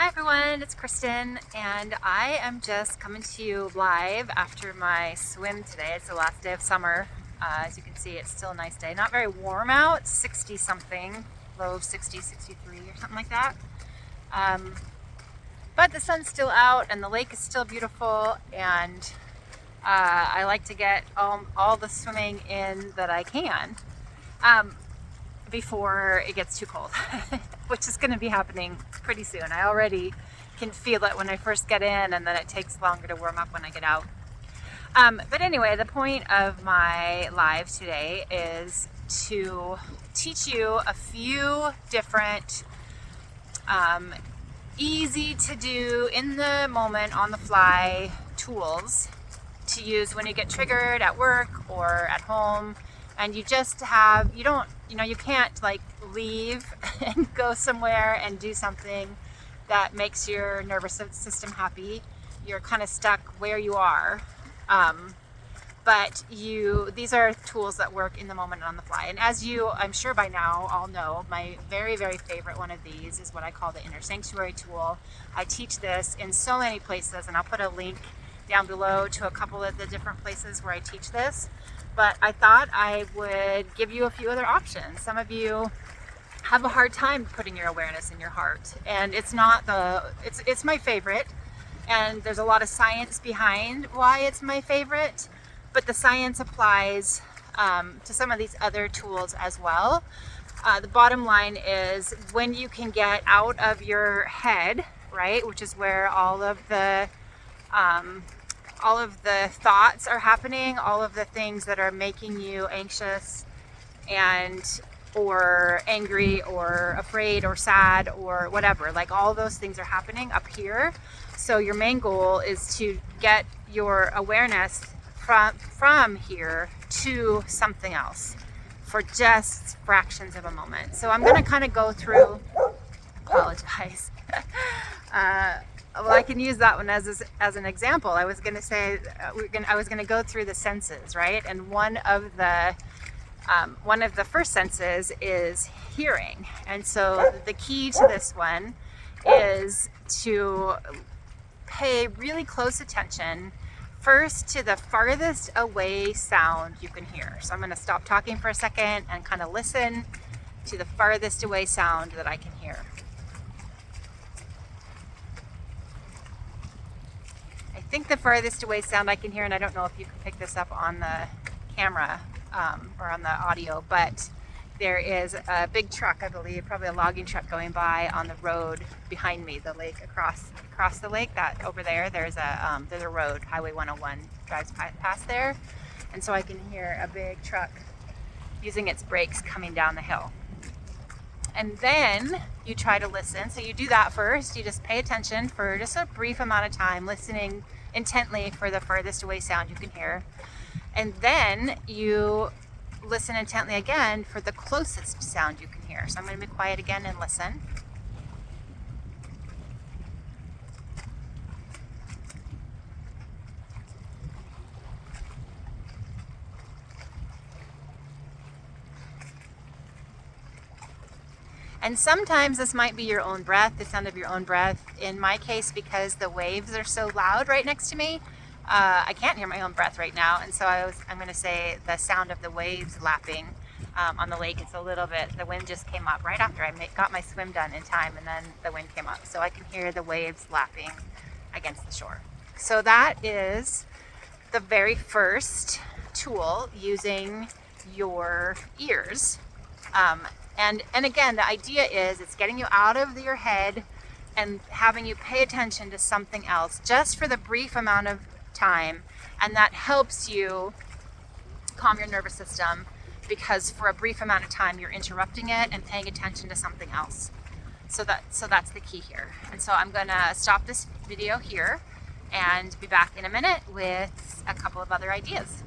Hi everyone, it's Kristen, and I am just coming to you live after my swim today. It's the last day of summer. As you can see, it's still a nice day. Not very warm out, 60 something, low 60, 63 or something like that. But the sun's still out and the lake is still beautiful, and I like to get all the swimming in that I can before it gets too cold, which is going to be happening pretty soon. I already can feel it when I first get in, and then it takes longer to warm up when I get out. But anyway, the point of my live today is to teach you a few different easy to do in the moment, on the fly tools to use when you get triggered at work or at home, and you can't like leave and go somewhere and do something that makes your nervous system happy. You're kind of stuck where you are. But these are tools that work in the moment and on the fly. And as I'm sure by now all know, my very, very favorite one of these is what I call the inner sanctuary tool. I teach this in so many places, and I'll put a link down below to a couple of the different places where I teach this. But I thought I would give you a few other options. Some of you have a hard time putting your awareness in your heart, and it's my favorite, and there's a lot of science behind why it's my favorite, but the science applies to some of these other tools as well. The bottom line is, when you can get out of your head, right, which is where all of the thoughts are happening, all of the things that are making you anxious or angry or afraid or sad or whatever, like all those things are happening up here. So your main goal is to get your awareness from here to something else for just fractions of a moment. So I'm going to kind of go through, apologize. Well, I can use that one as an example. I was going to say I was going to go through the senses, right? And one of the first senses is hearing. And so the key to this one is to pay really close attention first to the farthest away sound you can hear. So I'm going to stop talking for a second and kind of listen to the farthest away sound that I can hear. I think the farthest away sound I can hear, and I don't know if you can pick this up on the camera or on the audio, but there is a big truck, I believe, probably a logging truck going by on the road behind me, the lake, across the lake. That over there's a road, Highway 101 drives past there, and so I can hear a big truck using its brakes coming down the hill. And then you try to listen. So you do that first. You just pay attention for just a brief amount of time, listening intently for the furthest away sound you can hear. And then you listen intently again for the closest sound you can hear. So I'm going to be quiet again and listen. And sometimes this might be your own breath, the sound of your own breath. In my case, because the waves are so loud right next to me, I can't hear my own breath right now. And so I'm going to say the sound of the waves lapping on the lake. It's a little bit, the wind just came up right after I got my swim done in time, and then the wind came up. So I can hear the waves lapping against the shore. So that is the very first tool, using your ears. And again, the idea is it's getting you out of your head and having you pay attention to something else just for the brief amount of time. And that helps you calm your nervous system, because for a brief amount of time you're interrupting it and paying attention to something else. So that's the key here. And so I'm going to stop this video here and be back in a minute with a couple of other ideas.